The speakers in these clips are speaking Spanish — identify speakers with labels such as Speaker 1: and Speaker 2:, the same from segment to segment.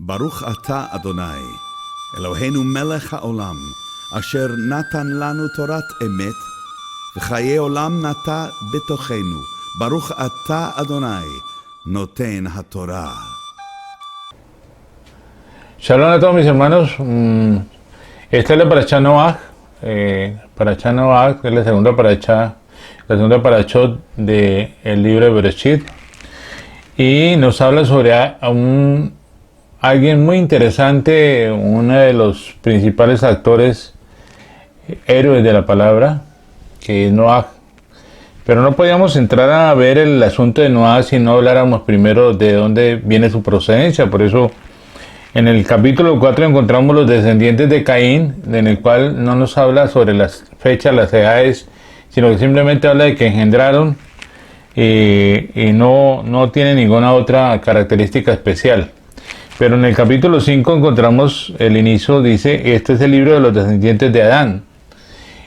Speaker 1: ברוך אתה אדוני, אלוהינו מלך העולם, אשר נתן לנו תורת אמת, וחיי עולם נטע בתוכנו. ברוך אתה אדוני, נותן התורה.
Speaker 2: Shalom a todos mis hermanos. Esta es la Parashá Noach. Parashá Noach es la segunda parashá del libro de Bereshit. Y nos habla sobre alguien muy interesante, uno de los principales actores, héroes de la palabra, que es Noach. Pero no podíamos entrar a ver el asunto de Noach si no habláramos primero de dónde viene su procedencia. Por eso en el capítulo 4 encontramos los descendientes de Caín, en el cual no nos habla sobre las fechas, las edades, sino que simplemente habla de que engendraron y no tiene ninguna otra característica especial. Pero en el capítulo 5 encontramos el inicio, dice, este es el libro de los descendientes de Adán.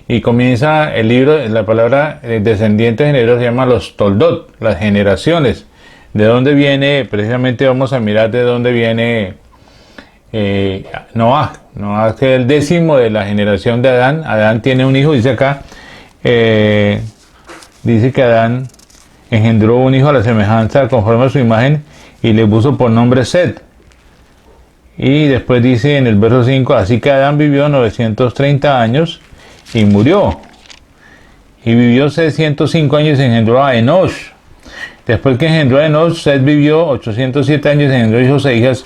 Speaker 2: Y comienza el libro, la palabra descendientes en hebreo se llama los toldot, las generaciones. ¿De dónde viene? Precisamente vamos a mirar de dónde viene Noach. Noach es el décimo de la generación de Adán. Adán tiene un hijo, dice acá, dice que Adán engendró un hijo a la semejanza conforme a su imagen y le puso por nombre Set. Y después dice en el verso 5, así que Adán vivió 930 años y murió. Y vivió 605 años y engendró a Enosh. Después que engendró a Enosh, Set vivió 807 años y engendró hijos e hijas.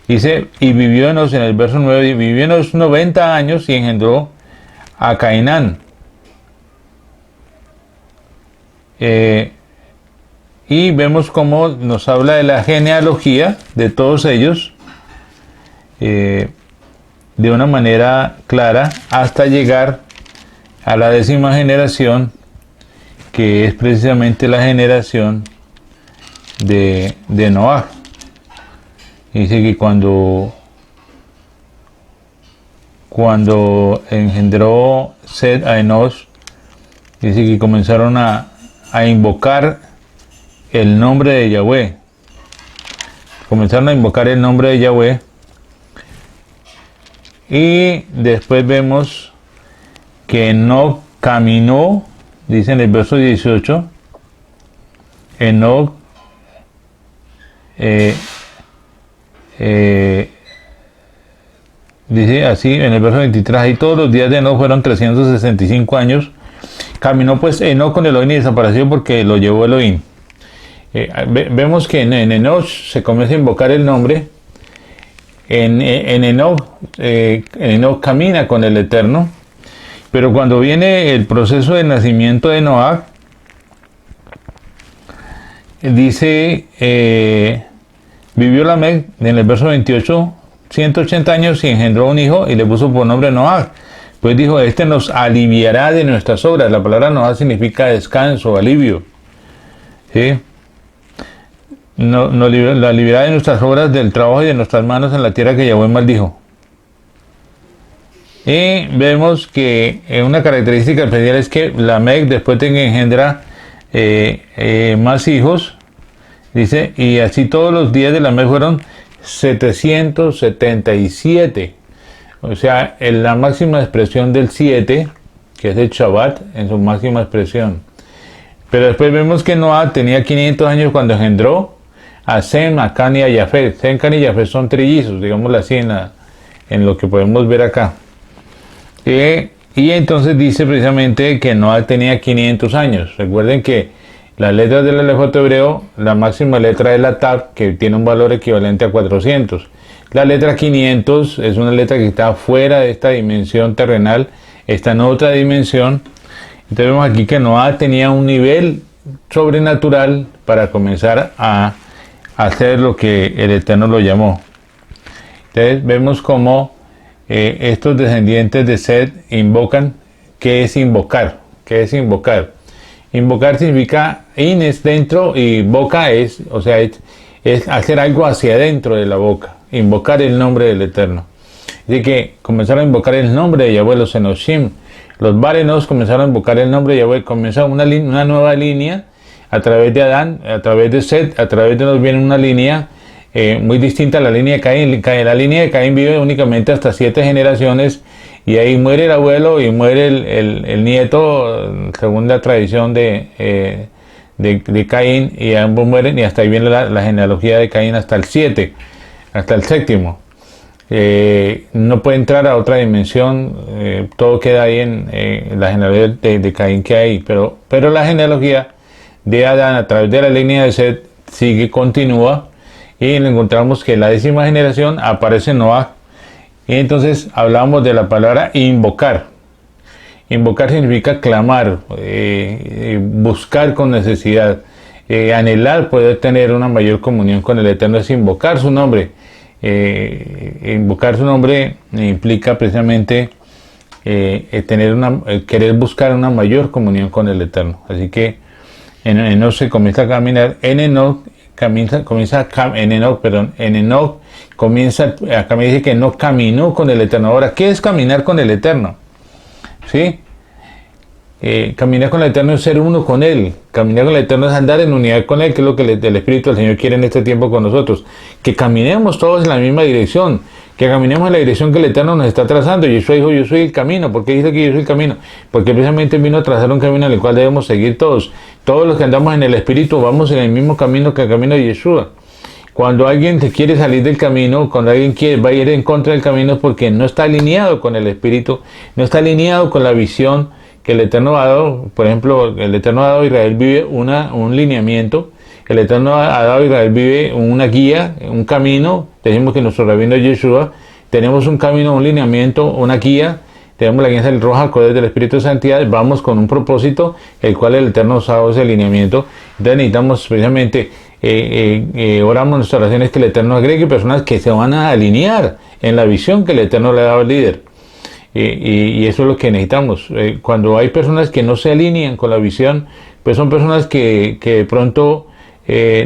Speaker 2: Dice, y vivió Enosh en el verso 9, vivió Enosh 90 años y engendró a Cainán. Y vemos cómo nos habla de la genealogía de todos ellos de una manera clara hasta llegar a la décima generación, que es precisamente la generación de Noach. Dice que cuando engendró Set a Enosh, dice que comenzaron a invocar el nombre de Yahweh. Comenzaron a invocar el nombre de Yahweh. Y después vemos que Enoch caminó, dice en el verso 18, Enoch dice así en el verso 23, y todos los días de Enoch fueron 365 años. Caminó pues Enoch con Elohim y desapareció porque lo llevó Elohim. Vemos que en Enoch se comienza a invocar el nombre. En Enoch camina con el Eterno, pero cuando viene el proceso de nacimiento de Noach, dice, vivió Lamec, en el verso 28, 180 años y engendró un hijo y le puso por nombre Noach. Pues dijo, este nos aliviará de nuestras obras. La palabra Noach significa descanso, alivio. ¿Sí? Nos la liberará de nuestras obras, del trabajo y de nuestras manos en la tierra que Yahweh maldijo. Y vemos que una característica especial es que Lamec, después de que engendra más hijos, dice, y así todos los días de Lamec fueron 777. O sea, en la máxima expresión del 7, que es el Shabbat, en su máxima expresión. Pero después vemos que Noah tenía 500 años cuando engendró a Sem, a Can y a Yafet. Sem, Can y Yafet son trillizos, digámoslo así, en lo que podemos ver acá. Y entonces dice precisamente que Noah tenía 500 años. Recuerden que las letras del alefato hebreo, la máxima letra es la Tav, que tiene un valor equivalente a 400. La letra 500 es una letra que está fuera de esta dimensión terrenal, está en otra dimensión. Entonces vemos aquí que Noah tenía un nivel sobrenatural para comenzar a hacer lo que el Eterno lo llamó. Entonces vemos cómo estos descendientes de Set invocan. ¿Qué es invocar? ¿Qué es invocar? Invocar significa in es dentro y boca es, o sea, es hacer algo hacia adentro de la boca. Invocar el nombre del Eterno. Así que comenzaron a invocar el nombre de Yahweh, los Enoshim. Los Barenos comenzaron a invocar el nombre de Yahweh. Comenzó una nueva línea a través de Adán, a través de Set, a través de nos viene una línea muy distinta a la línea de Caín. La línea de Caín vive únicamente hasta 7 generaciones y ahí muere el abuelo y muere el nieto, según la tradición de Caín, y ambos mueren y hasta ahí viene la genealogía de Caín hasta el 7, hasta el séptimo. No puede entrar a otra dimensión, todo queda ahí en la genealogía de Caín que hay, pero la genealogía de Adán a través de la línea de Set continúa, y encontramos que en la 10ª generación aparece Noah, y entonces hablamos de la palabra invocar. Invocar significa clamar, buscar con necesidad, anhelar poder tener una mayor comunión con el Eterno, es invocar su nombre. Invocar su nombre implica precisamente querer buscar una mayor comunión con el Eterno. Así que en Enoch se comienza a caminar, en Enoch comienza a caminar, dice que no caminó con el Eterno. Ahora, ¿qué es caminar con el Eterno? ¿Sí? Caminar con el Eterno es ser uno con Él. Caminar con el Eterno es andar en unidad con Él, que es lo que el Espíritu del Señor quiere en este tiempo con nosotros. Que caminemos todos en la misma dirección, que caminemos en la dirección que el Eterno nos está trazando. Yeshua dijo, yo soy el camino. ¿Por qué dice que yo soy el camino? Porque precisamente vino a trazar un camino en el cual debemos seguir todos. Todos los que andamos en el Espíritu vamos en el mismo camino que el camino de Yeshua. Cuando alguien se quiere salir del camino, cuando alguien va a ir en contra del camino, es porque no está alineado con el Espíritu, no está alineado con la visión que el Eterno ha dado. Por ejemplo, el Eterno ha dado a Israel vive un lineamiento, el Eterno ha dado a Israel vive una guía, un camino. Decimos que nuestro rabino Yeshua, tenemos un camino, un lineamiento, una guía, tenemos la guía del Ruach HaKodesh del Espíritu de Santidad, vamos con un propósito, el cual el Eterno nos ha dado ese lineamiento. Entonces necesitamos precisamente, oramos nuestras oraciones que el Eterno agregue personas que se van a alinear en la visión que el Eterno le ha dado al líder. Y eso es lo que necesitamos. Cuando hay personas que no se alinean con la visión, pues son personas que de pronto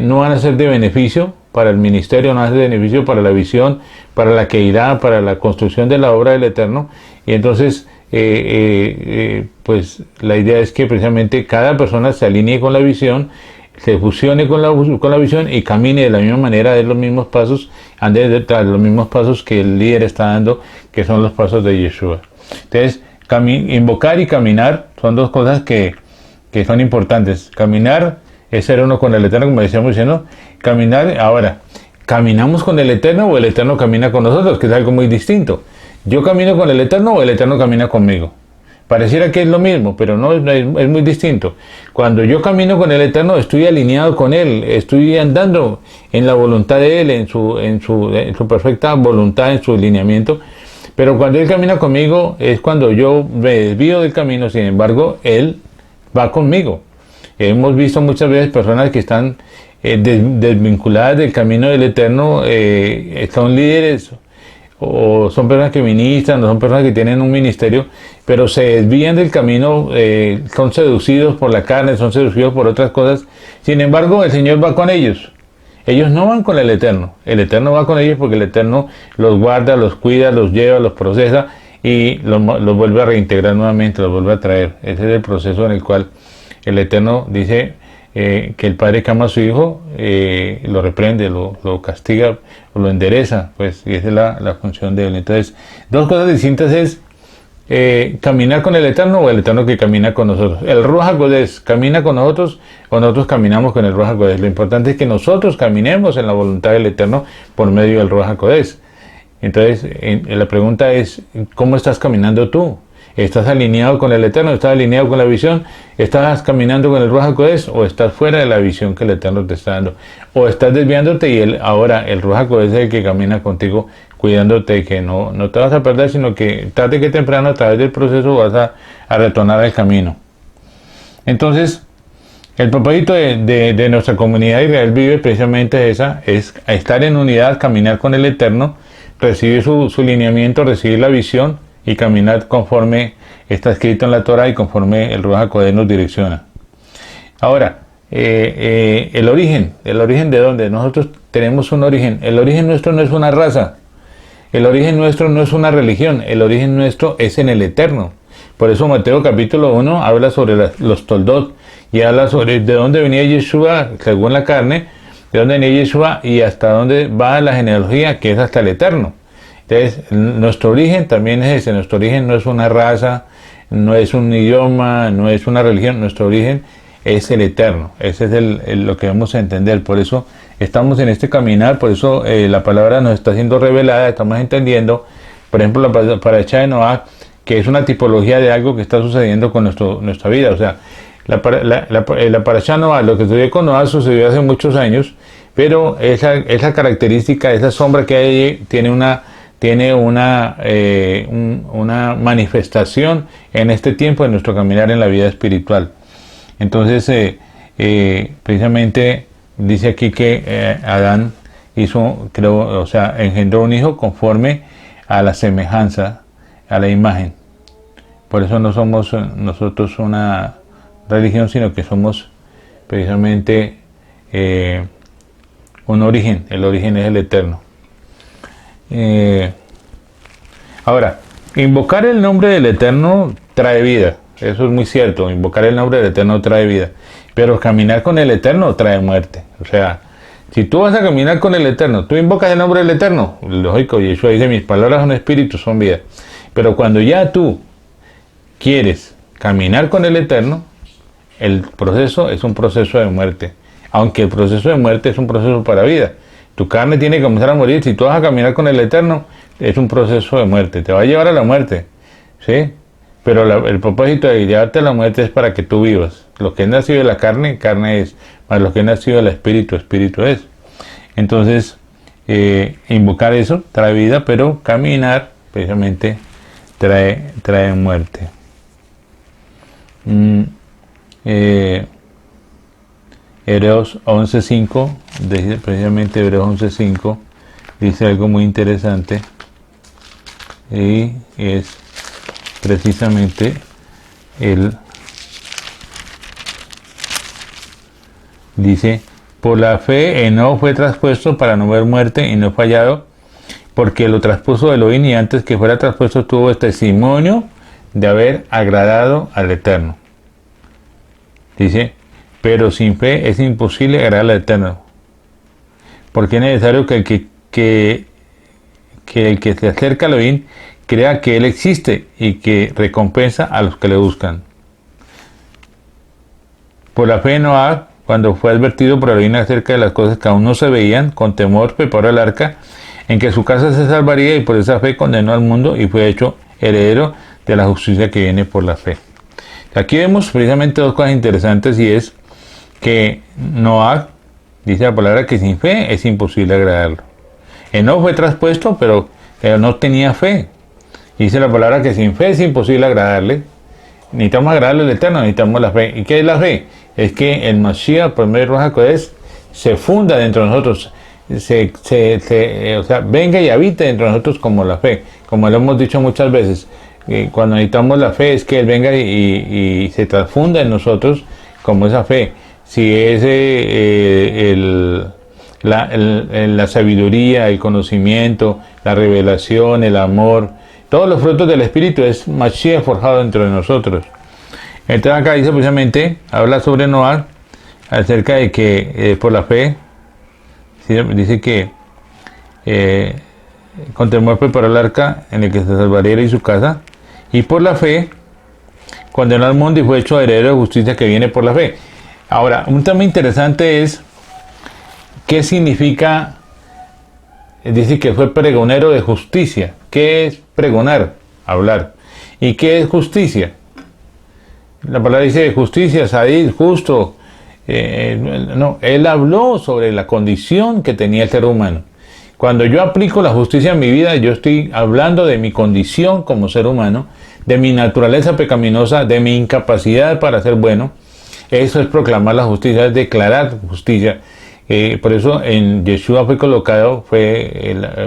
Speaker 2: no van a ser de beneficio para el ministerio, no van a ser de beneficio para la visión, para la queidad, para la construcción de la obra del Eterno. Y entonces pues la idea es que precisamente cada persona se alinee con la visión, se fusione con la visión y camine de la misma manera, de los mismos pasos, ande detrás de los mismos pasos que el líder está dando, que son los pasos de Yeshua. Entonces, invocar y caminar son dos cosas que son importantes. Caminar es ser uno con el Eterno, como decíamos diciendo. Caminar, ahora, ¿caminamos con el Eterno o el Eterno camina con nosotros? Que es algo muy distinto. ¿Yo camino con el Eterno o el Eterno camina conmigo? Pareciera que es lo mismo, pero no, es muy distinto. Cuando yo camino con el Eterno, estoy alineado con Él, estoy andando en la voluntad de Él, en su perfecta voluntad, en su lineamiento. Pero cuando Él camina conmigo, es cuando yo me desvío del camino, sin embargo, Él va conmigo. Hemos visto muchas veces personas que están desvinculadas del camino del Eterno, son líderes, o son personas que ministran, o son personas que tienen un ministerio, pero se desvían del camino, son seducidos por la carne, son seducidos por otras cosas. Sin embargo, el Señor va con ellos. Ellos no van con el Eterno va con ellos, porque el Eterno los guarda, los cuida, los lleva, los procesa y los vuelve a reintegrar nuevamente, los vuelve a traer. Ese es el proceso en el cual el Eterno dice que el Padre que ama a su Hijo lo reprende, lo castiga, o lo endereza, pues, y esa es la función de Él. Entonces, dos cosas distintas es caminar con el Eterno o el Eterno que camina con nosotros. El Ruach HaKodesh camina con nosotros o nosotros caminamos con el Ruach HaKodesh. Lo importante es que nosotros caminemos en la voluntad del Eterno por medio del Ruach HaKodesh. Entonces, la pregunta es, ¿cómo estás caminando tú? ¿Estás alineado con el Eterno? ¿Estás alineado con la visión? ¿Estás caminando con el Ruach HaKodesh? ¿O estás fuera de la visión que el Eterno te está dando? ¿O estás desviándote y ahora el Ruach HaKodesh es el que camina contigo, cuidándote, que no te vas a perder, sino que tarde que temprano a través del proceso vas a retornar al camino? Entonces, el propósito de nuestra comunidad Israel Vive precisamente es estar en unidad, caminar con el Eterno, recibir su lineamiento, recibir la visión, y caminar conforme está escrito en la Torah y conforme el Ruach HaKodesh nos direcciona. Ahora, el origen de dónde nosotros tenemos un origen. El origen nuestro no es una raza, el origen nuestro no es una religión, el origen nuestro es en el Eterno. Por eso Mateo capítulo 1 habla sobre los toldot y habla sobre de dónde venía Yeshua según la carne, de dónde viene Yeshua y hasta dónde va la genealogía, que es hasta el eterno. Entonces, nuestro origen también es ese. Nuestro origen no es una raza, no es un idioma, no es una religión. Nuestro origen es el eterno. Ese es lo que vamos a entender. Por eso estamos en este caminar, por eso la palabra nos está siendo revelada, estamos entendiendo, por ejemplo, la paracha de Noah, que es una tipología de algo que está sucediendo con nuestra vida. O sea, la paracha de Noah, lo que sucedió con Noah sucedió hace muchos años, pero esa característica, esa sombra que hay allí, tiene una manifestación en este tiempo, en nuestro caminar en la vida espiritual. Entonces, precisamente dice aquí que Adán engendró un hijo conforme a la semejanza, a la imagen. Por eso no somos nosotros una religión, sino que somos precisamente un origen. El origen es el eterno. Ahora, invocar el nombre del eterno trae vida. Eso es muy cierto. Invocar el nombre del eterno trae vida. Pero caminar con el eterno trae muerte. O sea, si tú vas a caminar con el eterno, tú invocas el nombre del eterno, lógico, Yeshua dice, mis palabras son espíritu, son vida. Pero cuando ya tú quieres caminar con el eterno, el proceso es un proceso de muerte. Aunque el proceso de muerte es un proceso para vida. Tu carne tiene que comenzar a morir. Si tú vas a caminar con el eterno, es un proceso de muerte. Te va a llevar a la muerte, ¿sí? Pero el propósito de llevarte a la muerte es para que tú vivas. Lo que es nacido de la carne, carne es. Más lo que es nacido del espíritu, espíritu es. Entonces, invocar eso trae vida, pero caminar precisamente trae muerte. Hebreos 11.5, precisamente Hebreos 11.5, dice algo muy interesante y es precisamente dice, por la fe Enoc fue traspuesto para no ver muerte y no fallado, porque lo traspuso Elohim, y antes que fuera traspuesto tuvo testimonio de haber agradado al Eterno. Dice, pero sin fe es imposible agradar al Eterno, porque es necesario que el que se acerca a Elohim crea que Él existe y que recompensa a los que le buscan. Por la fe Noah, cuando fue advertido por Elohim acerca de las cosas que aún no se veían, con temor preparó el arca en que su casa se salvaría, y por esa fe condenó al mundo y fue hecho heredero de la justicia que viene por la fe. Aquí vemos precisamente dos cosas interesantes, y es que Noah, dice la palabra, que sin fe es imposible agradarlo. Enoc fue traspuesto, pero no tenía fe. Dice la palabra que sin fe es imposible agradarle. Necesitamos agradarle al Eterno, necesitamos la fe. ¿Y qué es la fe? Es que el Mashiach, por medio de Ruach HaKodesh, se funda dentro de nosotros, venga y habite dentro de nosotros como la fe. Como lo hemos dicho muchas veces, cuando necesitamos la fe es que Él venga y se transfunda en nosotros como esa fe. Si es la sabiduría, el conocimiento, la revelación, el amor, todos los frutos del Espíritu, es Mashiach forjado dentro de nosotros. Entonces acá dice precisamente, habla sobre Noah, acerca de que por la fe, dice que con temor preparó el arca en el que se salvaría él y su casa, y por la fe condenó al mundo y fue hecho heredero de justicia que viene por la fe. Ahora, un tema interesante es qué significa, dice que fue pregonero de justicia. ¿Qué es pregonar? Hablar. ¿Y qué es justicia? La palabra dice justicia, sadid, justo. No, él habló sobre la condición que tenía el ser humano. Cuando yo aplico la justicia en mi vida, yo estoy hablando de mi condición como ser humano, de mi naturaleza pecaminosa, de mi incapacidad para ser bueno. Eso es proclamar la justicia, es declarar justicia. Por eso en Yeshua fue colocado,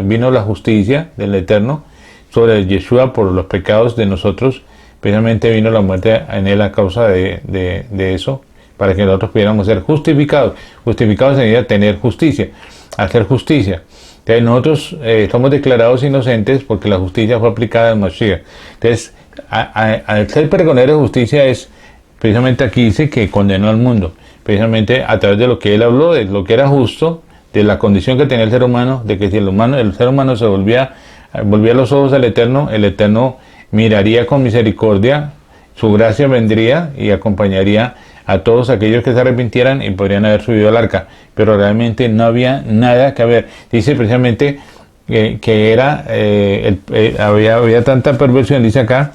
Speaker 2: vino la justicia del Eterno sobre Yeshua por los pecados de nosotros. Precisamente vino la muerte en él a causa de eso, para que nosotros pudiéramos ser justificados. Justificados significa tener justicia, hacer justicia. Entonces nosotros somos declarados inocentes porque la justicia fue aplicada al Mashiach. Entonces, al ser pregonero de justicia, es precisamente aquí dice que condenó al mundo. precisamente a través de lo que él habló, de lo que era justo, de la condición que tenía el ser humano, de que si el ser humano se volvía los ojos al Eterno, el Eterno miraría con misericordia, su gracia vendría y acompañaría a todos aquellos que se arrepintieran y podrían haber subido al arca, pero realmente no había nada que ver. Dice precisamente que era había tanta perversión, dice acá,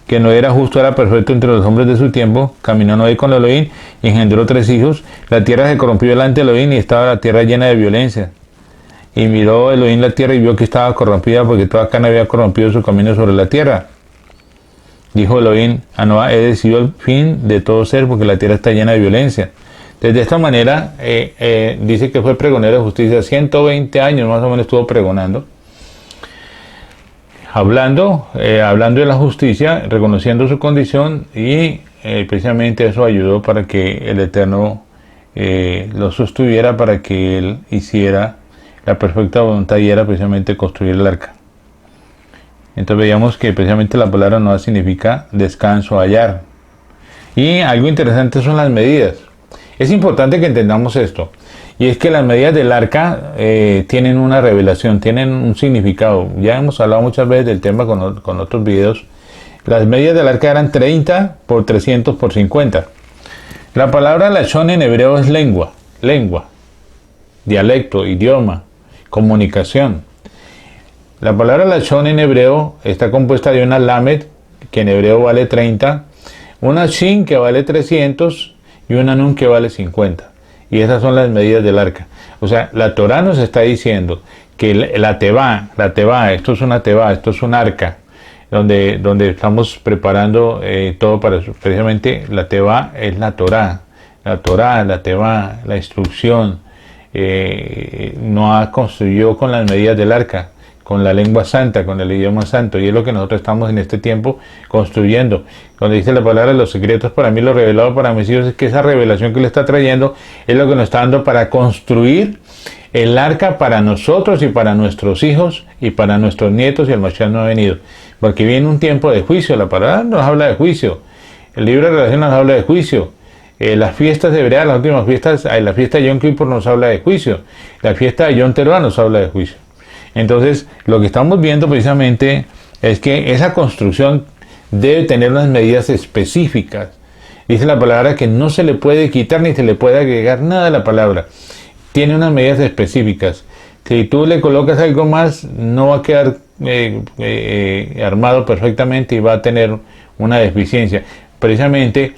Speaker 2: que no era justo, era perfecto entre los hombres de su tiempo. Caminó Noé con Elohim y engendró 3 hijos. La tierra se corrompió delante de Elohim y estaba la tierra llena de violencia. Y miró Elohim la tierra y vio que estaba corrompida, porque toda carne había corrompido su camino sobre la tierra. Dijo Elohim a Noé: he decidido el fin de todo ser, porque la tierra está llena de violencia. De esta manera, dice que fue pregonero de justicia. 120 años más o menos estuvo pregonando, hablando de la justicia, reconociendo su condición, y precisamente eso ayudó para que el Eterno lo sostuviera, para que él hiciera la perfecta voluntad, y era precisamente construir el arca. Entonces veíamos que precisamente la palabra Noah significa descanso, hallar. Y algo interesante son las medidas. Es importante que entendamos esto, y es que las medidas del arca tienen una revelación, tienen un significado. Ya hemos hablado muchas veces del tema con otros videos. Las medidas del arca eran 30 por 300 por 50. La palabra lashon en hebreo es lengua, dialecto, idioma, comunicación. La palabra lashon en hebreo está compuesta de una lamed, que en hebreo vale 30, una shin, que vale 300, y una nun, que vale 50. Y esas son las medidas del arca. O sea, la Torah nos está diciendo que la teba, esto es una teba, esto es un arca, donde estamos preparando todo para eso. Precisamente la teba es la Torah, la teba, la instrucción. Noah construyó con las medidas del arca, con la lengua santa, con el idioma santo, y es lo que nosotros estamos en este tiempo construyendo. Cuando dice la palabra, los secretos para mí, lo revelado para mis hijos, es que esa revelación que le está trayendo es lo que nos está dando para construir el arca para nosotros y para nuestros hijos y para nuestros nietos, y el Mashiach no ha venido, porque viene un tiempo de juicio. La palabra nos habla de juicio, el libro de Relaciones nos habla de juicio. Las fiestas hebreas, las últimas fiestas, la fiesta de Yom Kippur nos habla de juicio, la fiesta de Yom Teruah nos habla de juicio. Entonces, lo que estamos viendo precisamente es que esa construcción debe tener unas medidas específicas. Dice la palabra que no se le puede quitar ni se le puede agregar nada a la palabra. Tiene unas medidas específicas. Si tú le colocas algo más, no va a quedar armado perfectamente y va a tener una deficiencia. Precisamente,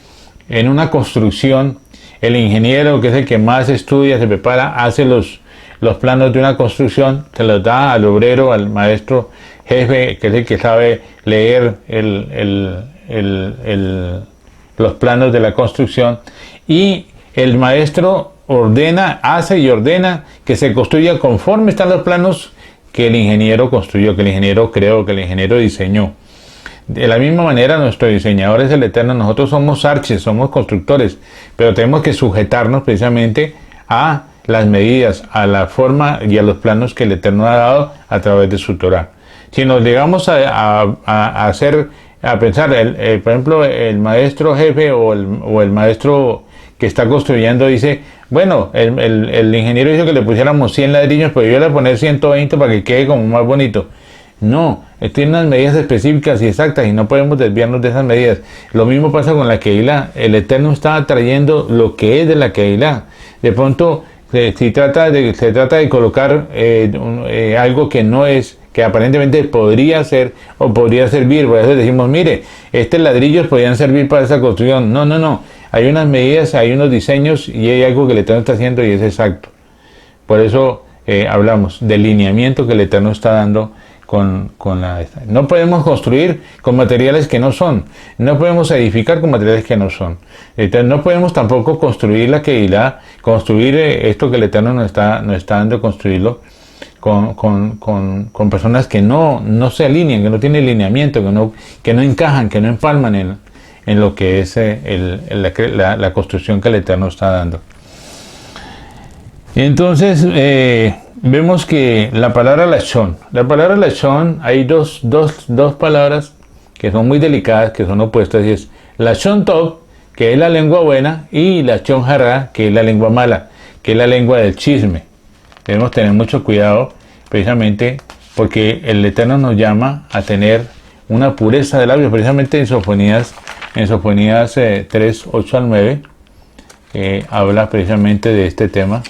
Speaker 2: en una construcción, el ingeniero, que es el que más estudia, se prepara, hace los planos de una construcción, se los da al obrero, al maestro jefe, que es el que sabe leer los planos de la construcción, y el maestro hace y ordena que se construya conforme están los planos que el ingeniero construyó, que el ingeniero creó, que el ingeniero diseñó. De la misma manera, nuestro diseñador es el Eterno. Nosotros somos arches, somos constructores, pero tenemos que sujetarnos precisamente a las medidas, a la forma y a los planos que el Eterno ha dado a través de su Torah. Si nos llegamos a pensar, por ejemplo, el maestro jefe o el maestro que está construyendo dice, bueno, el ingeniero dijo que le pusiéramos 100 ladrillos, pero yo le voy a poner 120 para que quede como más bonito. No, tiene unas medidas específicas y exactas, y no podemos desviarnos de esas medidas. Lo mismo pasa con la Keilah. El Eterno está trayendo lo que es de la Keilah. De pronto, se trata de colocar algo que no es, que aparentemente podría ser o podría servir. Por eso decimos, mire, estos ladrillos podrían servir para esa construcción. No. Hay unas medidas, hay unos diseños, y hay algo que el Eterno está haciendo y es exacto. Por eso hablamos del lineamiento que el Eterno está dando no podemos construir con materiales que no son, no podemos edificar con materiales que no son. Entonces, no podemos tampoco construir la Keilah, construir esto que el Eterno nos está dando, construirlo con personas que no se alinean, que no tienen lineamiento, que no encajan, que no empalman en lo que es la construcción que el Eterno está dando. Entonces, vemos que la palabra lashon, hay dos palabras que son muy delicadas, que son opuestas, y es lashon tov, que es la lengua buena, y la Lashon Hara, que es la lengua mala, que es la lengua del chisme. Debemos tener mucho cuidado, precisamente porque el Eterno nos llama a tener una pureza de labios, precisamente en Sofonías 3, 8 al 9, habla precisamente de este tema,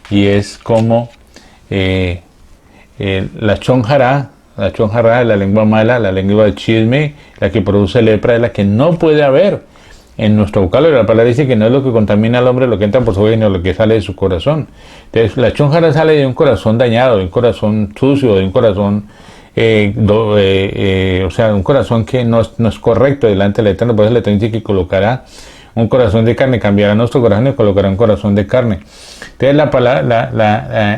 Speaker 2: y es como la Lashon Hara, la lengua mala, la lengua del chisme, la que produce lepra, es la que no puede haber en nuestro vocabulario. La palabra dice que no es lo que contamina al hombre lo que entra por su boca, sino lo que sale de su corazón. Entonces, la Lashon Hara sale de un corazón dañado, de un corazón sucio, de un corazón, o sea, un corazón que no es correcto delante del Eterno. Por eso el Eterno dice que colocará un corazón de carne, cambiará nuestro corazón y colocará un corazón de carne. Entonces,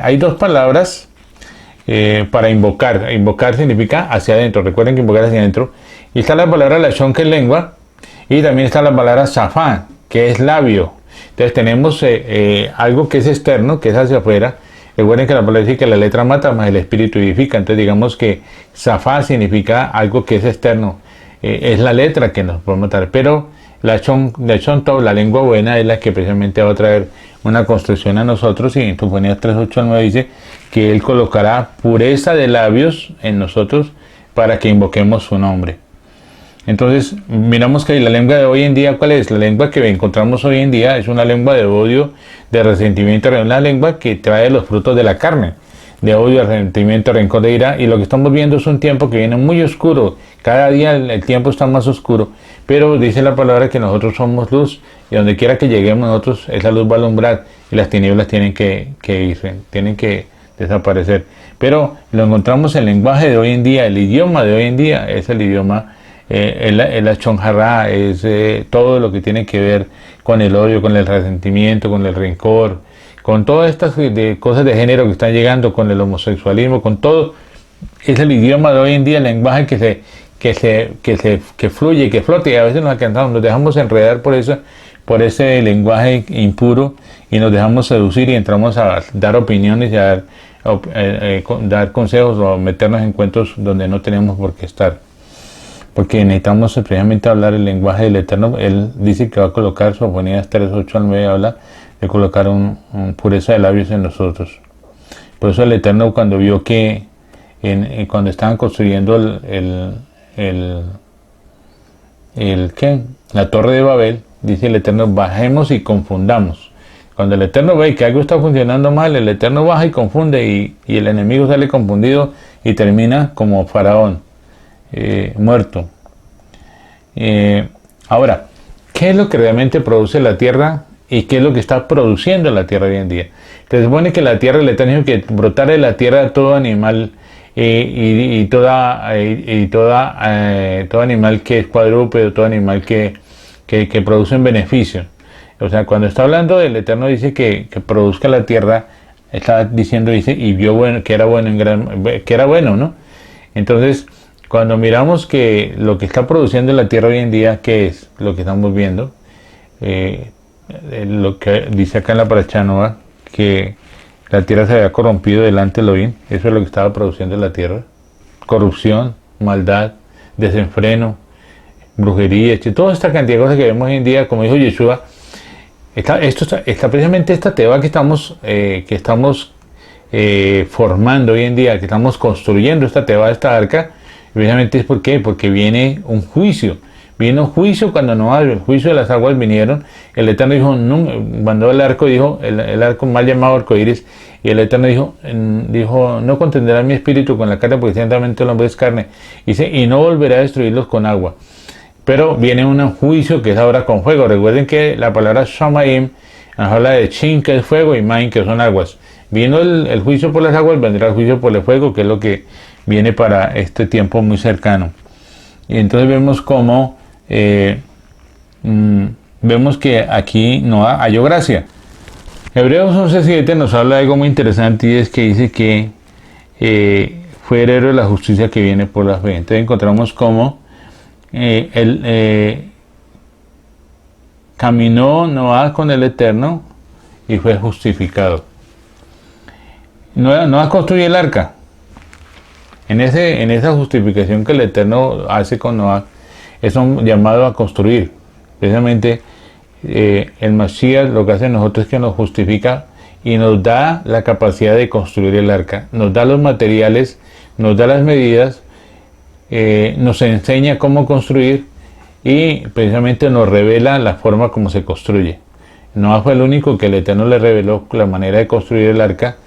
Speaker 2: hay dos palabras para invocar. Invocar significa hacia adentro. Recuerden que invocar hacia adentro. Y está la palabra Lashon, que es lengua, y también está la palabra Safá, que es labio. Entonces tenemos algo que es externo, que es hacia afuera. Recuerden que la palabra dice que la letra mata, más el espíritu vivifica. Entonces digamos que Safá significa algo que es externo. Es la letra que nos puede matar. Pero la Lashon Tov, la lengua buena, es la que precisamente va a traer una construcción a nosotros. Y en Sofonías 3, 8 al 9 dice que Él colocará pureza de labios en nosotros para que invoquemos su nombre. Entonces, miramos que la lengua de hoy en día, ¿cuál es? La lengua que encontramos hoy en día es una lengua de odio, de resentimiento, una lengua que trae los frutos de la carne, de odio, resentimiento, rencor, de ira. Y lo que estamos viendo es un tiempo que viene muy oscuro. Cada día el tiempo está más oscuro. Pero dice la palabra que nosotros somos luz, y donde quiera que lleguemos nosotros, esa luz va a alumbrar, y las tinieblas tienen que irse, tienen que desaparecer. Pero lo encontramos en el lenguaje de hoy en día, el idioma de hoy en día es el idioma, el Lashon Hara, es todo lo que tiene que ver con el odio, con el resentimiento, con el rencor, con todas estas cosas de género que están llegando, con el homosexualismo, con todo. Es el idioma de hoy en día, el lenguaje que fluye, que flota, y a veces nos alcanzamos, nos dejamos enredar por ese lenguaje impuro, y nos dejamos seducir y entramos a dar opiniones y a dar consejos, o meternos en cuentos donde no tenemos por qué estar. Porque necesitamos precisamente hablar el lenguaje del Eterno. Él dice que va a colocar, Sofonías 3, 8 al 9 habla de colocar un pureza de labios en nosotros. Por eso el Eterno, cuando vio que cuando estaban construyendo la torre de Babel, dice el Eterno, bajemos y confundamos. Cuando el Eterno ve que algo está funcionando mal, el Eterno baja y confunde, y el enemigo sale confundido y termina como Faraón, muerto. Ahora, ¿qué es lo que realmente produce la tierra y qué es lo que está produciendo la tierra hoy en día? Se supone que la tierra, el Eterno dijo que brotara de la tierra todo animal todo animal que es cuadrúpedo, todo animal que produce un beneficio. O sea, cuando está hablando del Eterno dice que produzca la tierra, está diciendo, dice, y vio bueno, que era bueno, ¿no? Entonces, cuando miramos que lo que está produciendo la tierra hoy en día, ¿qué es lo que estamos viendo? Lo que dice acá en la Parashá Noa, que la tierra se había corrompido delante de Elohim. Eso es lo que estaba produciendo la tierra. Corrupción, maldad, desenfreno, brujería, toda esta cantidad de cosas que vemos hoy en día, como dijo Yeshua. Está precisamente esta teba que estamos formando hoy en día, que estamos construyendo esta teba, esta arca. Precisamente es ¿por qué? Porque viene un juicio. Viene un juicio cuando no el juicio de las aguas vinieron. El Eterno dijo, no, mandó el arco, dijo, el arco mal llamado arcoíris, y el Eterno dijo, no contenderá mi espíritu con la carne, porque ciertamente el hombre es carne. Dice, y no volverá a destruirlos con agua. Pero viene un juicio que es ahora con fuego. Recuerden que la palabra Shamaim nos habla de Shin, que es fuego, y Maim, que son aguas. Vino el juicio por las aguas, vendrá el juicio por el fuego, que es lo que viene para este tiempo muy cercano. Y entonces vemos cómo vemos que aquí no halló gracia. Hebreos 11:7 nos habla de algo muy interesante, y es que dice que fue heredero de la justicia que viene por la fe. Entonces encontramos cómo él caminó Noah con el Eterno y fue justificado. Noah construye el arca. En esa justificación que el Eterno hace con Noah, es un llamado a construir. Precisamente el Mashiach lo que hace en nosotros es que nos justifica y nos da la capacidad de construir el arca, nos da los materiales, nos da las medidas, nos enseña cómo construir y precisamente nos revela la forma como se construye. Noah fue el único que el Eterno le reveló la manera de construir el arca.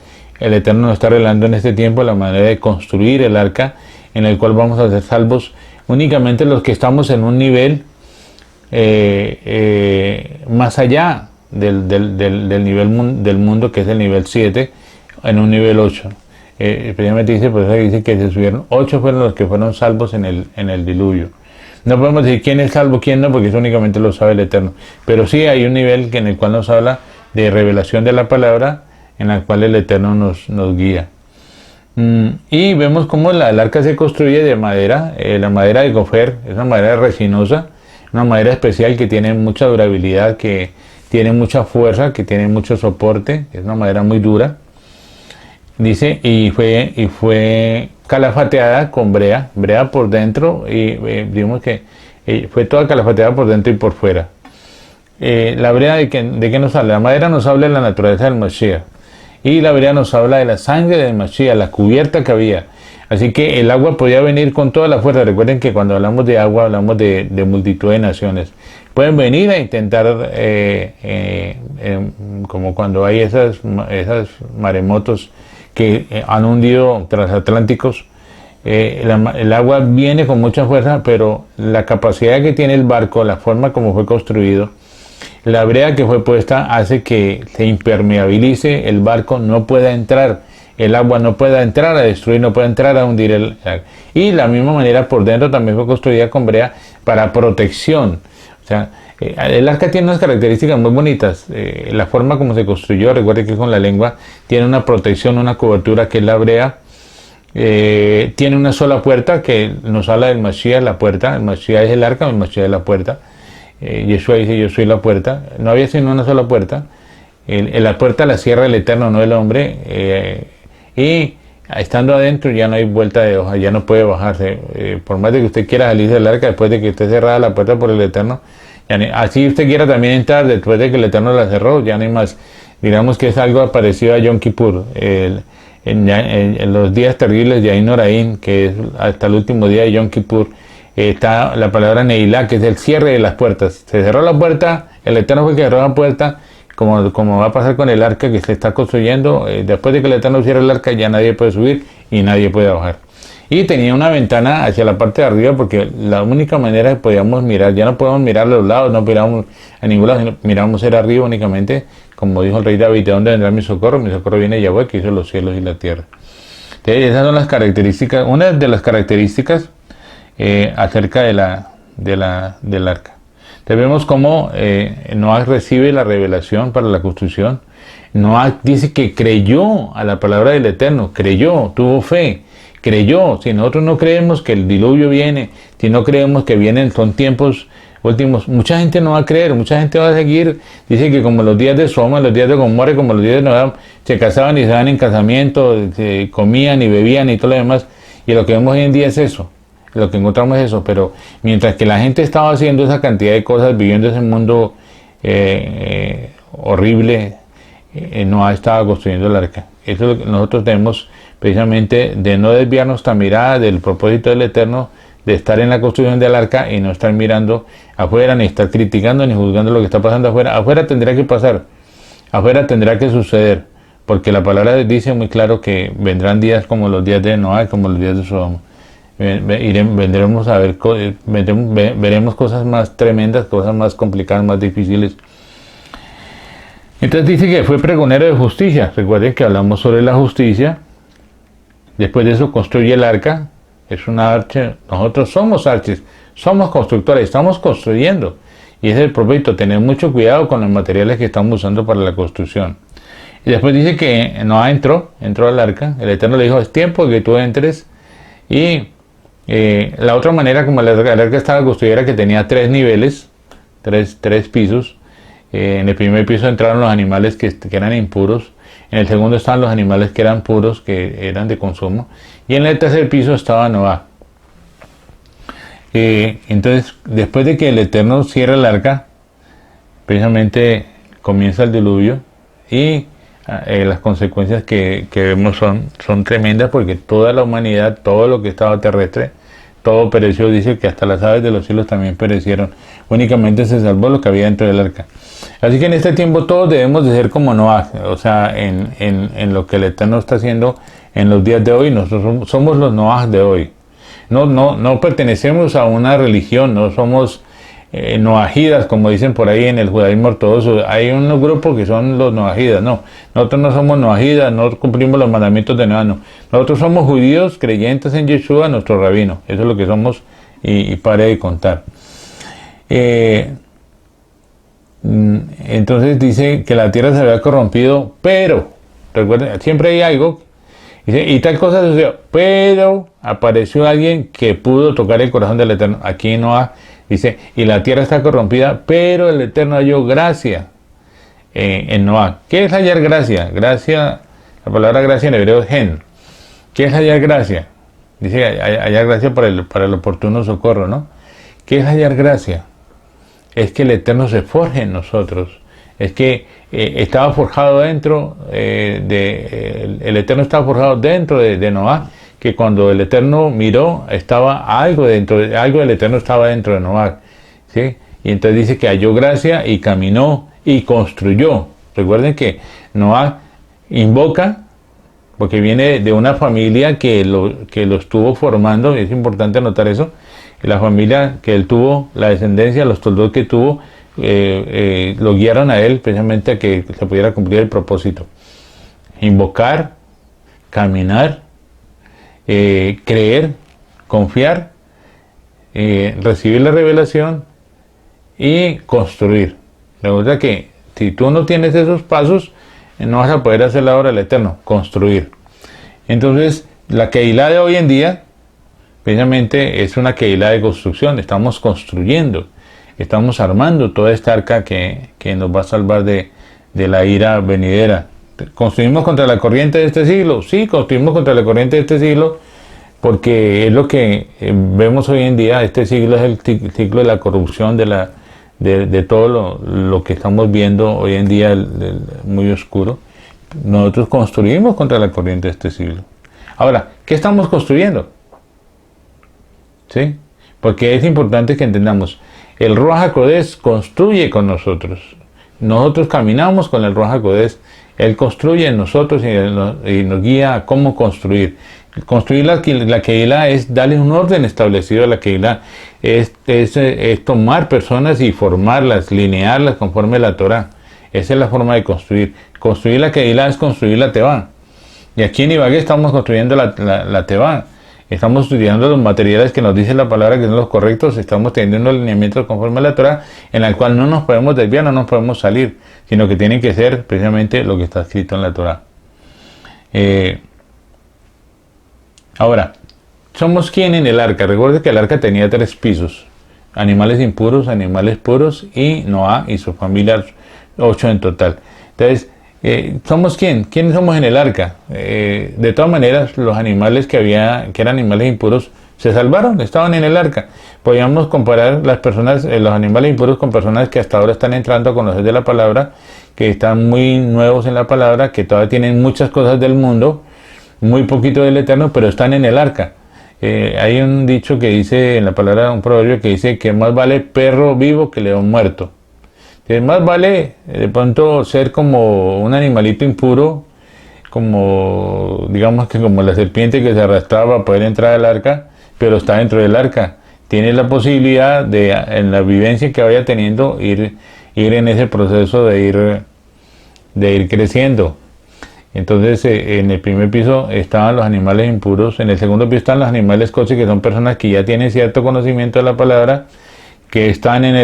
Speaker 2: El Eterno nos está revelando en este tiempo la manera de construir el arca, en el cual vamos a ser salvos únicamente los que estamos en un nivel más allá del nivel del mundo, que es el nivel 7, en un nivel 8. Precisamente dice, por eso dice que se subieron 8 fueron los que fueron salvos en el diluvio. No podemos decir quién es salvo, quién no, porque eso únicamente lo sabe el Eterno. Pero sí hay un nivel en el cual nos habla de revelación de la palabra, en la cual el Eterno nos guía. Y vemos cómo el arca se construye de madera, la madera de gofer, es una madera resinosa, una madera especial que tiene mucha durabilidad, que tiene mucha fuerza, que tiene mucho soporte, es una madera muy dura. Dice, y fue calafateada con brea por dentro, y digamos que fue toda calafateada por dentro y por fuera. La brea, ¿de qué nos habla? La madera nos habla de la naturaleza del Mashiach, y la brea nos habla de la sangre del Mashiach, la cubierta que había. Así que el agua podía venir con toda la fuerza. Recuerden que cuando hablamos de agua hablamos de multitud de naciones. Pueden venir a intentar, como cuando hay esas maremotos que han hundido transatlánticos, el agua viene con mucha fuerza, pero la capacidad que tiene el barco, la forma como fue construido, la brea que fue puesta hace que se impermeabilice el barco, no pueda entrar, el agua no pueda entrar a destruir, no pueda entrar a hundir y la misma manera por dentro también fue construida con brea para protección. O sea, el arca tiene unas características muy bonitas. La forma como se construyó, recuerde que con la lengua tiene una protección, una cobertura que es la brea. Tiene una sola puerta que nos habla del Mashiach, la puerta. El Mashiach es el arca, el Mashiach es la puerta. Yeshua dice, yo soy la puerta. No había sino una sola puerta. La puerta la cierra el Eterno, no el hombre. Y estando adentro ya no hay vuelta de hoja, ya no puede bajarse. Por más de que usted quiera salir del arca, después de que esté cerrada la puerta por el Eterno, así usted quiera también entrar después de que el Eterno la cerró, ya no hay más. Digamos que es algo parecido a Yom Kippur, en los días terribles de Ain Noraín, que es hasta el último día de Yom Kippur, está la palabra Neilá, que es el cierre de las puertas. Se cerró la puerta, el Eterno fue que cerró la puerta, como va a pasar con el arca que se está construyendo. Después de que el Eterno cierre el arca, ya nadie puede subir y nadie puede bajar. Y tenía una ventana hacia la parte de arriba, porque la única manera que podíamos mirar, ya no podemos mirar a los lados, no miramos a ningún lado, sino miramos era arriba únicamente, como dijo el rey David, ¿de dónde vendrá mi socorro? Mi socorro viene de Yahweh, que hizo los cielos y la tierra. Entonces, esas son las características, una de las características acerca del arca. Entonces vemos cómo Noah recibe la revelación para la construcción. Noah dice que creyó a la palabra del Eterno, creyó, tuvo fe, creyó. Si nosotros no creemos que el diluvio viene, si no creemos que vienen, son tiempos últimos, mucha gente no va a creer, mucha gente va a seguir. Dice que como los días de Sodoma, los días de Gomorra, como los días de Noé, se casaban y se daban en casamiento, se comían y bebían y todo lo demás. Y lo que vemos hoy en día es eso, lo que encontramos es eso. Pero mientras que la gente estaba haciendo esa cantidad de cosas, viviendo ese mundo horrible, Noah estaba construyendo el arca. Eso es lo que nosotros tenemos precisamente, de no desviar nuestra mirada del propósito del Eterno, de estar en la construcción del arca y no estar mirando afuera, ni estar criticando, ni juzgando lo que está pasando afuera. Afuera tendrá que pasar, afuera tendrá que suceder, porque la palabra dice muy claro que vendrán días como los días de Noé, como los días de Sodoma. Vendremos a ver, veremos cosas más tremendas, cosas más complicadas, más difíciles. Entonces dice que fue pregonero de justicia. Recuerden que hablamos sobre la justicia. Después de eso construye el arca. Es una archa. Nosotros somos arches, somos constructores, estamos construyendo. Y ese es el propósito, tener mucho cuidado con los materiales que estamos usando para la construcción. Y después dice que Noah entró al arca. El Eterno le dijo, es tiempo de que tú entres. Y la otra manera como el arca estaba construida era que tenía 3 niveles, tres pisos. En el primer piso entraron los animales que eran impuros. En el segundo estaban los animales que eran puros, que eran de consumo. Y en el tercer piso estaba Noah. Entonces, después de que el Eterno cierra el arca, precisamente comienza el diluvio y las consecuencias que vemos son tremendas, porque toda la humanidad, todo lo que estaba terrestre, todo pereció. Dice que hasta las aves de los cielos también perecieron. Únicamente se salvó lo que había dentro del arca. Así que en este tiempo todos debemos de ser como Noah, o sea, en lo que el Eterno está haciendo en los días de hoy. Nosotros somos los Noah de hoy. No pertenecemos a una religión, no somos noajidas, como dicen por ahí en el judaísmo ortodoxo. Hay unos grupos que son los noajidas. No, nosotros no somos noajidas, no cumplimos los mandamientos de Noah, no. Nosotros somos judíos creyentes en Yeshua, nuestro rabino. Eso es lo que somos, y pare de contar. Entonces dice que la tierra se había corrompido, pero, recuerden, siempre hay algo, dice, y tal cosa sucedió, pero apareció alguien que pudo tocar el corazón del Eterno. Aquí Noah dice, y la tierra está corrompida, pero el Eterno halló gracia en Noah. ¿Qué es hallar gracia? Gracia, la palabra gracia en hebreo es gen. ¿Qué es hallar gracia? Dice hallar gracia para el oportuno socorro, ¿no? ¿Qué es hallar gracia? Es que el Eterno se forje en nosotros. Es que estaba forjado dentro, el Eterno estaba forjado dentro de Noah, que cuando el Eterno miró, estaba algo del Eterno estaba dentro de Noah, ¿sí? Y entonces dice que halló gracia y caminó y construyó. Recuerden que Noah invoca, porque viene de una familia que lo estuvo formando, y es importante notar eso. La familia que él tuvo, la descendencia, los toldos que tuvo, lo guiaron a él precisamente a que se pudiera cumplir el propósito. Invocar, caminar, creer, confiar, recibir la revelación y construir. Recuerda que si tú no tienes esos pasos, no vas a poder hacer la obra del Eterno, construir. Entonces, la Keilah de hoy en día, precisamente es una Keilah de construcción. Estamos construyendo, estamos armando toda esta arca que nos va a salvar de la ira venidera. ¿Construimos contra la corriente de este siglo? Sí, construimos contra la corriente de este siglo, porque es lo que vemos hoy en día. Este siglo es el ciclo de la corrupción, de todo lo que estamos viendo hoy en día, muy oscuro. Nosotros construimos contra la corriente de este siglo. Ahora, ¿qué estamos construyendo? ¿Sí? Porque es importante que entendamos, el Ruach HaKodesh construye con nosotros. Nosotros caminamos con el Ruach HaKodesh. Él construye en nosotros y nos guía a cómo construir. Construir la Keilah es darle un orden establecido a la Keilah. Es tomar personas y formarlas, linearlas conforme a la Torah. Esa es la forma de construir. Construir la Keilah es construir la Tevá. Y aquí en Ibagué estamos construyendo la Tevá. Estamos estudiando los materiales que nos dice la palabra que son los correctos. Estamos teniendo unos lineamientos conforme a la Torah, en el cual no nos podemos desviar, no nos podemos salir, sino que tienen que ser precisamente lo que está escrito en la Torah. Ahora, ¿somos quién en el arca? Recuerde que el arca tenía 3 pisos: animales impuros, animales puros, y Noah y su familia, 8 en total. Entonces, ¿somos quién? ¿Quiénes somos en el arca? De todas maneras, los animales que eran animales impuros, se salvaron, estaban en el arca. Podríamos comparar las personas, los animales impuros, con personas que hasta ahora están entrando a conocer de la palabra, que están muy nuevos en la palabra, que todavía tienen muchas cosas del mundo, muy poquito del Eterno, pero están en el arca. Hay un dicho que dice en la palabra, un proverbio que dice que más vale perro vivo que león muerto. Más vale de pronto ser como un animalito impuro, como digamos que como la serpiente que se arrastraba para poder entrar al arca, pero está dentro del arca. Tiene la posibilidad de, en la vivencia que vaya teniendo, ir en ese proceso de ir creciendo. Entonces, en el primer piso estaban los animales impuros, en el segundo piso están los animales kosher, que son personas que ya tienen cierto conocimiento de la palabra, que están en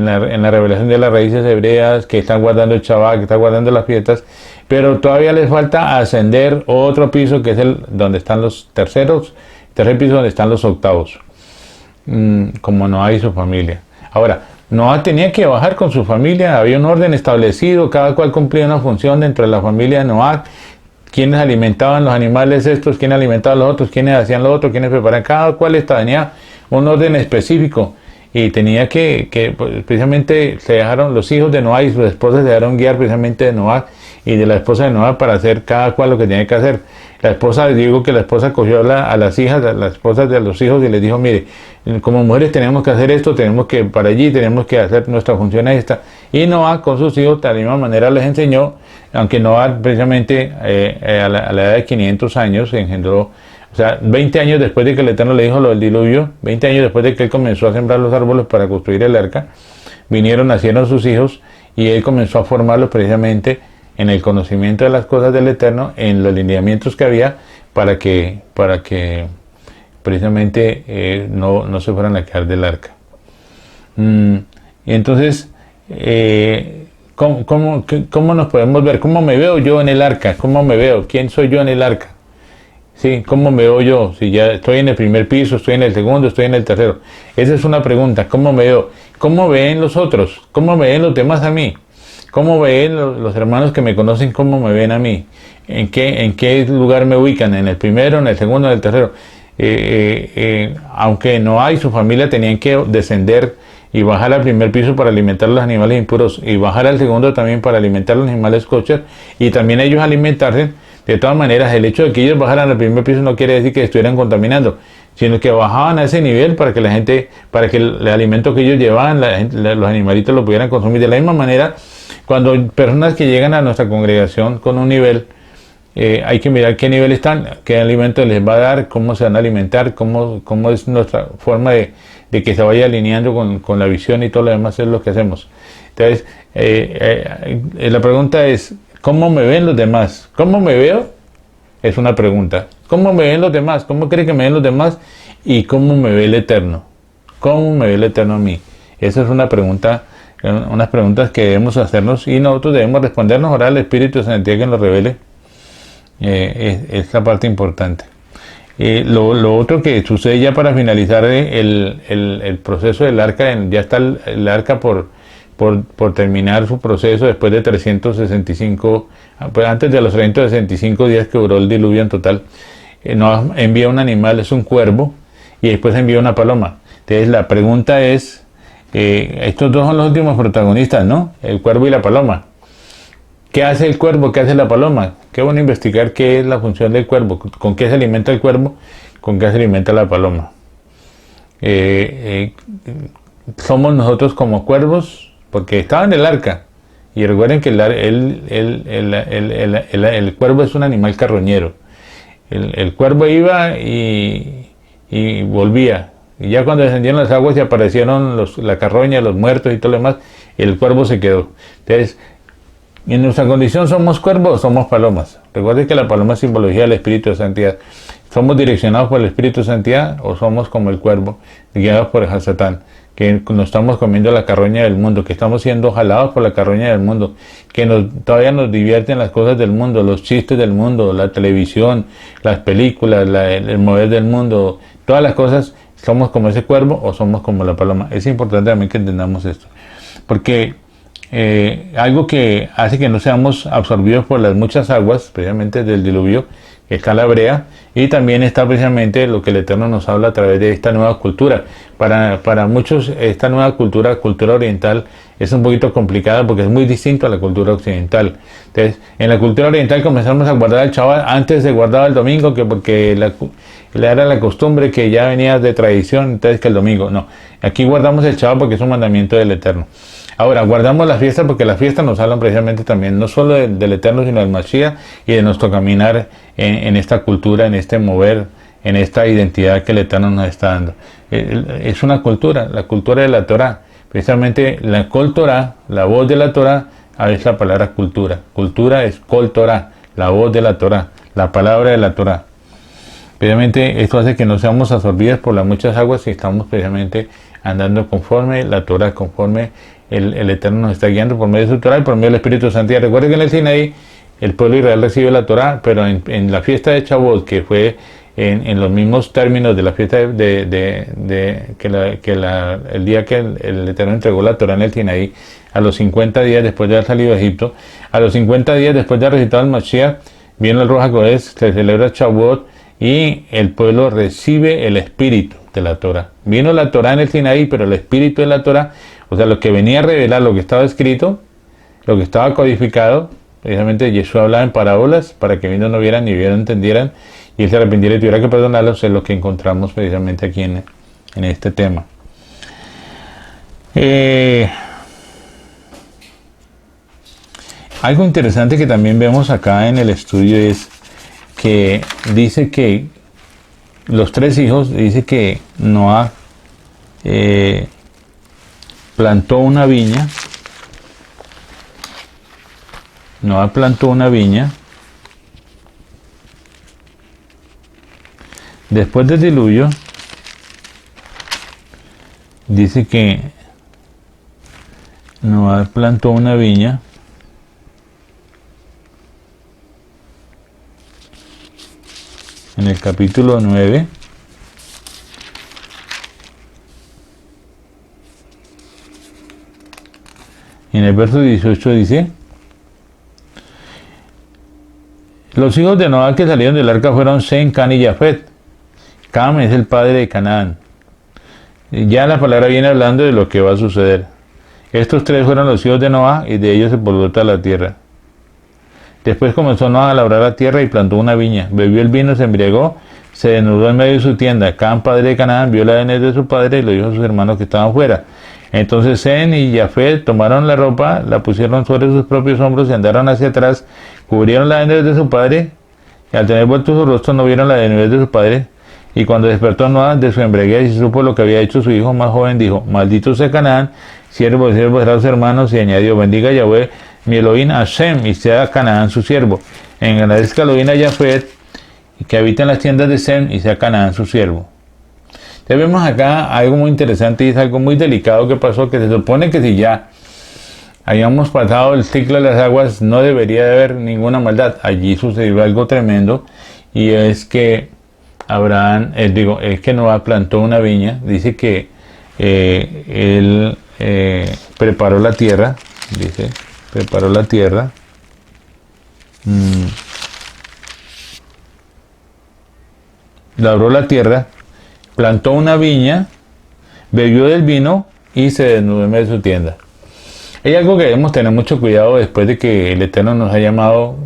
Speaker 2: la revelación de las raíces hebreas, que están guardando el Shabbat, que están guardando las fiestas, pero todavía les falta ascender otro piso, que es donde están los tercer piso donde están los octavos, como Noah y su familia. Ahora, Noah tenía que bajar con su familia, había un orden establecido, cada cual cumplía una función dentro de la familia de Noah. Quienes alimentaban los animales estos, quienes alimentaban los otros, quienes hacían lo otro, quienes preparaban, cada cual tenía un orden específico. y tenía pues, precisamente se dejaron los hijos de Noah y sus esposas se dejaron guiar precisamente de Noah y de la esposa de Noah para hacer cada cual lo que tenía que hacer. La esposa, digo que la esposa cogió a las hijas, a las esposas de los hijos y les dijo, mire, como mujeres tenemos que hacer esto, tenemos que para allí, tenemos que hacer nuestra función esta. Y Noah con sus hijos de la misma manera les enseñó, aunque Noah precisamente a la edad de 500 años engendró, o sea, 20 años después de que el Eterno le dijo lo del diluvio, 20 años después de que él comenzó a sembrar los árboles para construir el arca, nacieron sus hijos y él comenzó a formarlos precisamente en el conocimiento de las cosas del Eterno, en los lineamientos que había para que precisamente no se fueran a quedar del arca. Y entonces, ¿cómo nos podemos ver? ¿Cómo me veo yo en el arca? ¿Cómo me veo? ¿Quién soy yo en el arca? Sí, ¿cómo me veo yo? Si ya estoy en el primer piso, estoy en el segundo, estoy en el tercero. Esa es una pregunta. ¿Cómo me veo? ¿Cómo ven los otros? ¿Cómo me ven los demás a mí? ¿Cómo ven los hermanos que me conocen? ¿Cómo me ven a mí? ¿En qué lugar me ubican? ¿En el primero, en el segundo, en el tercero? Aunque Noah y su familia tenían que descender y bajar al primer piso para alimentar a los animales impuros y bajar al segundo también para alimentar a los animales kosher y también ellos alimentarse. De todas maneras, el hecho de que ellos bajaran al primer piso no quiere decir que estuvieran contaminando, sino que bajaban a ese nivel para que la gente, para que el alimento que ellos llevaban, los animalitos lo pudieran consumir. De la misma manera, cuando personas que llegan a nuestra congregación con un nivel, hay que mirar qué nivel están, qué alimento les va a dar, cómo se van a alimentar, cómo es nuestra forma de que se vaya alineando con la visión y todo lo demás es lo que hacemos. Entonces, la pregunta es, ¿cómo me ven los demás? ¿Cómo me veo? Es una pregunta. ¿Cómo me ven los demás? ¿Cómo cree que me ven los demás? ¿Y cómo me ve el Eterno? ¿Cómo me ve el Eterno a mí? Esa es una pregunta, unas preguntas que debemos hacernos y nosotros debemos respondernos, orar al Espíritu de Santidad que nos revele. Es la parte importante. Lo otro que sucede ya para finalizar el proceso del arca, ya está el arca por terminar su proceso después de 365, pues antes de los 365 días que duró el diluvio en total. Nos envía un animal, es un cuervo, y después envía una paloma. Entonces la pregunta es, estos dos son los últimos protagonistas, ¿no? El cuervo y la paloma. ¿Qué hace el cuervo? ¿Qué hace la paloma? Qué bueno investigar qué es la función del cuervo, con qué se alimenta el cuervo, con qué se alimenta la paloma. Somos nosotros como cuervos, porque estaba en el arca. Y recuerden que el cuervo es un animal carroñero. El cuervo iba y volvía. Y ya cuando descendieron las aguas y aparecieron la carroña, los muertos y todo lo demás, el cuervo se quedó. Entonces, en nuestra condición somos cuervos o somos palomas. Recuerden que la paloma es simbología del Espíritu de Santidad. ¿Somos direccionados por el Espíritu de Santidad o somos como el cuervo, guiados por el Hasatán? Que nos estamos comiendo la carroña del mundo, que estamos siendo jalados por la carroña del mundo, que todavía nos divierten las cosas del mundo, los chistes del mundo, la televisión, las películas, el mover del mundo, todas las cosas. ¿Somos como ese cuervo o somos como la paloma? Es importante también que entendamos esto, porque algo que hace que no seamos absorbidos por las muchas aguas, precisamente del diluvio, está la brea, y también está precisamente lo que el Eterno nos habla a través de esta nueva cultura. Para muchos esta nueva cultura oriental, es un poquito complicada porque es muy distinto a la cultura occidental. Entonces, en la cultura oriental comenzamos a guardar el Shabbat, antes se guardaba el domingo, que porque era la costumbre que ya venía de tradición, entonces que el domingo, no. Aquí guardamos el Shabbat porque es un mandamiento del Eterno. Ahora, guardamos las fiestas porque las fiestas nos hablan precisamente también, no solo del Eterno, sino del Mashiach y de nuestro caminar en esta cultura, en este mover, en esta identidad que el Eterno nos está dando. Es una cultura, la cultura de la Torah. Precisamente la Kol Torah, la voz de la Torah, es la palabra cultura. Cultura es Kol Torah, la voz de la Torah, la palabra de la Torah. Precisamente esto hace que no seamos absorbidos por las muchas aguas y estamos precisamente andando conforme la Torah, conforme el Eterno nos está guiando por medio de su Torah y por medio del Espíritu Santo. Recuerden que en el Sinaí el pueblo de Israel recibe la Torah, pero en la fiesta de Shavuot, que fue en los mismos términos de la fiesta el día que el Eterno entregó la Torah en el Sinaí, a los 50 días después de haber salido de Egipto, a los 50 días después de haber recitado el Mashiach, viene el Ruach HaKodesh, se celebra Shavuot y el pueblo recibe el Espíritu. de la Torah. Vino la Torah en el Sinaí, pero el espíritu de la Torah, o sea, lo que venía a revelar lo que estaba escrito, lo que estaba codificado, precisamente Yeshua hablaba en parábolas para que viendo no vieran ni vieran entendieran y él se arrepintiera y tuviera que perdonarlos, es lo que encontramos precisamente aquí en este tema. Algo interesante que también vemos acá en el estudio es que dice que los 3 hijos, dice que Noah plantó una viña. Noah plantó una viña. Después del diluvio, dice que Noah plantó una viña. En el capítulo 9, y en el verso 18 dice: los hijos de Noah que salieron del arca fueron Sem, Can y Jafet. Cam es el padre de Canaán. Ya la palabra viene hablando de lo que va a suceder. Estos 3 fueron los hijos de Noah y de ellos se pobló toda la tierra. Después comenzó Noah a labrar la tierra y plantó una viña. Bebió el vino, se embriagó, se desnudó en medio de su tienda. Cam, padre de Canaán, vio la desnudez de su padre y lo dijo a sus hermanos que estaban fuera. Entonces Sem y Jafet tomaron la ropa, la pusieron sobre sus propios hombros y andaron hacia atrás, cubrieron la desnudez de su padre, y al tener vuelto su rostro no vieron la desnudez de su padre. Y cuando despertó Noah de su embriaguez y supo lo que había hecho su hijo más joven, dijo: maldito sea Canaán, siervo de sus hermanos, y añadió: bendiga Yahweh mi Elohim a Sem, y sea Canaán su siervo. Engrandezca Elohim a Jafet, que habita en las tiendas de Sem, y sea Canaán su siervo. Entonces vemos acá algo muy interesante y es algo muy delicado que pasó, que se supone que si ya hayamos pasado el ciclo de las aguas no debería de haber ninguna maldad. Allí sucedió algo tremendo, y es que Abraham, es que Noah plantó una viña. Dice que él preparó la tierra, dice, preparó la tierra, labró la tierra, plantó una viña, bebió del vino y se desnudó en medio de su tienda. Hay algo que debemos tener mucho cuidado después de que el Eterno nos ha llamado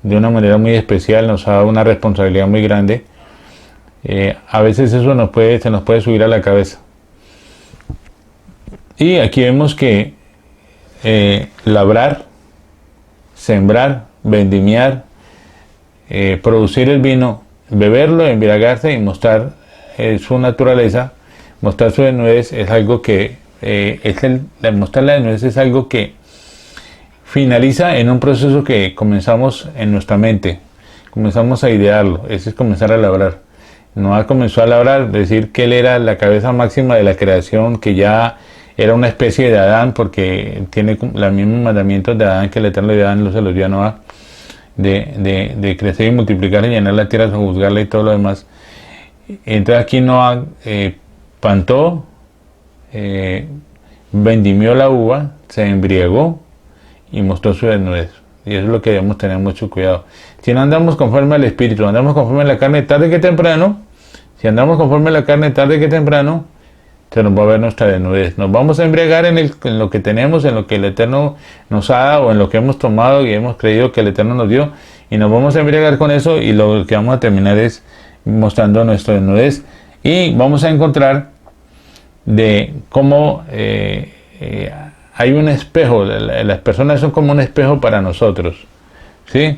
Speaker 2: de una manera muy especial, nos ha dado una responsabilidad muy grande. A veces eso se nos puede subir a la cabeza. Y aquí vemos que labrar, sembrar, vendimiar, producir el vino, beberlo, embriagarse y mostrar su naturaleza, mostrar su desnudez, es algo que mostrar la desnudez es algo que finaliza en un proceso que comenzamos en nuestra mente, comenzamos a idearlo. Ese es comenzar a labrar. Noah comenzó a labrar, decir que él era la cabeza máxima de la creación, que ya era una especie de Adán, porque tiene los mismos mandamientos de Adán que el Eterno de Adán se los dio a Noah, de crecer y multiplicar y llenar la tierra, juzgarla y todo lo demás. Entonces aquí Noah plantó, vendimió la uva, se embriagó y mostró su desnudez. Y eso es lo que debemos tener mucho cuidado. Si no andamos conforme al espíritu, andamos conforme a la carne, tarde que temprano, si andamos conforme a la carne, tarde que temprano, se nos va a ver nuestra desnudez. Nos vamos a embriagar en lo que tenemos, en lo que el Eterno nos ha dado, o en lo que hemos tomado y hemos creído que el Eterno nos dio, y nos vamos a embriagar con eso, y lo que vamos a terminar es mostrando nuestra desnudez, y vamos a encontrar de cómo hay un espejo. Las personas son como un espejo para nosotros, ¿sí?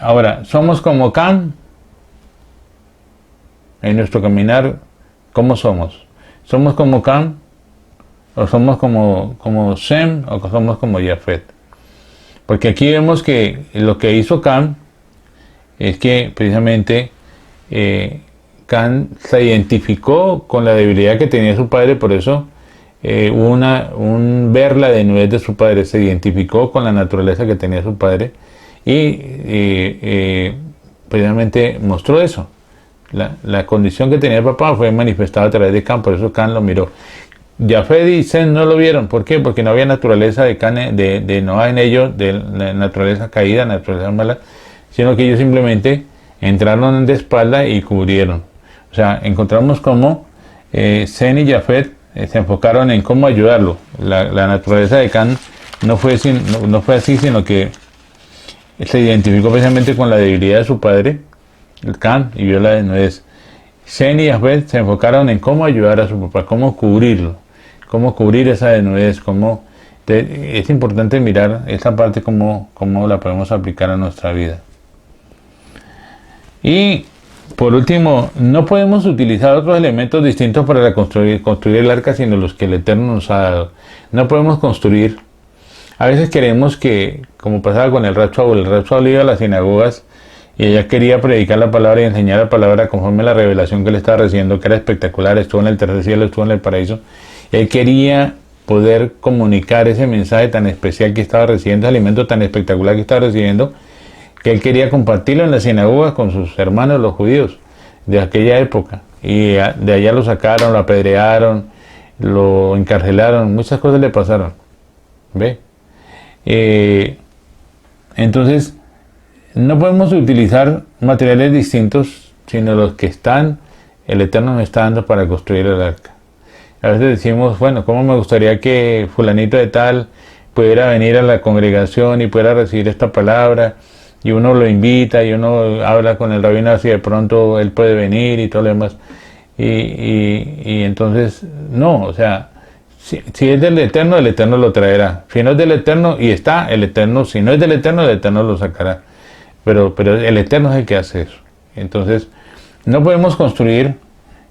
Speaker 2: Ahora, somos como Cam en nuestro caminar. ¿Cómo somos? ¿Somos como Cam? ¿O somos como Sem? ¿O somos como Jafet? Porque aquí vemos que lo que hizo Cam es que precisamente Cam se identificó con la debilidad que tenía su padre, por eso ver la desnudez de su padre, se identificó con la naturaleza que tenía su padre y precisamente mostró eso. La condición que tenía el papá fue manifestada a través de Cam, por eso Cam lo miró. Jafet y Sem no lo vieron. ¿Por qué? Porque no había naturaleza de Noah en ellos, de la naturaleza caída, naturaleza mala, sino que ellos simplemente entraron de espalda y cubrieron. O sea, encontramos cómo Sem y Jafet se enfocaron en cómo ayudarlo. La naturaleza de Can no fue así, sino que se identificó precisamente con la debilidad de su padre, el Can, y vio la desnudez. Sem y Jafet se enfocaron en cómo ayudar a su papá, cómo cubrirlo, cómo cubrir esa desnudez, es importante mirar esa parte cómo la podemos aplicar a nuestra vida. Y por último, no podemos utilizar otros elementos distintos para construir el arca, sino los que el Eterno nos ha dado. No podemos construir. A veces queremos que, como pasaba con el Rab Shaul iba a las sinagogas y ella quería predicar la palabra y enseñar la palabra conforme a la revelación que le estaba recibiendo, que era espectacular, estuvo en el tercer cielo, estuvo en el paraíso. Él quería poder comunicar ese mensaje tan especial que estaba recibiendo, ese alimento tan espectacular que estaba recibiendo, que él quería compartirlo en las sinagogas con sus hermanos los judíos de aquella época. Y de allá lo sacaron, lo apedrearon, lo encarcelaron, muchas cosas le pasaron. ¿Ve? Entonces, no podemos utilizar materiales distintos, sino los que el Eterno nos está dando para construir el arca. A veces decimos, bueno, ¿cómo me gustaría que fulanito de tal pudiera venir a la congregación y pudiera recibir esta palabra? Y uno lo invita y uno habla con el rabino así de pronto él puede venir y todo lo demás. Y entonces, no, o sea, si es del Eterno, el Eterno lo traerá. Si no es del Eterno y está, el Eterno, si no es del Eterno, el Eterno lo sacará. Pero el Eterno es el que hace eso. Entonces, no podemos construir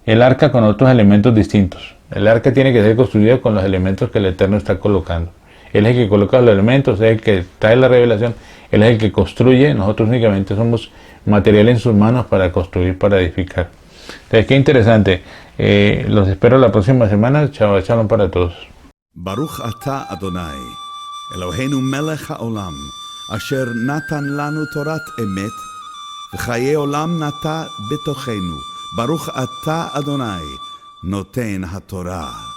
Speaker 2: el arca con otros elementos distintos. El arca tiene que ser construida con los elementos que el Eterno está colocando. Él es el que coloca los elementos, es el que trae la revelación, Él es el que construye, nosotros únicamente somos material en sus manos para construir, para edificar. Entonces, qué interesante. Los espero la próxima semana. Chao, shalom para todos.
Speaker 1: Baruch ata Adonai, Eloheinu melech haolam, asher natan lanu torat emet, v'chaye olam nata betochenu. Baruch ata Adonai, noten haTorah.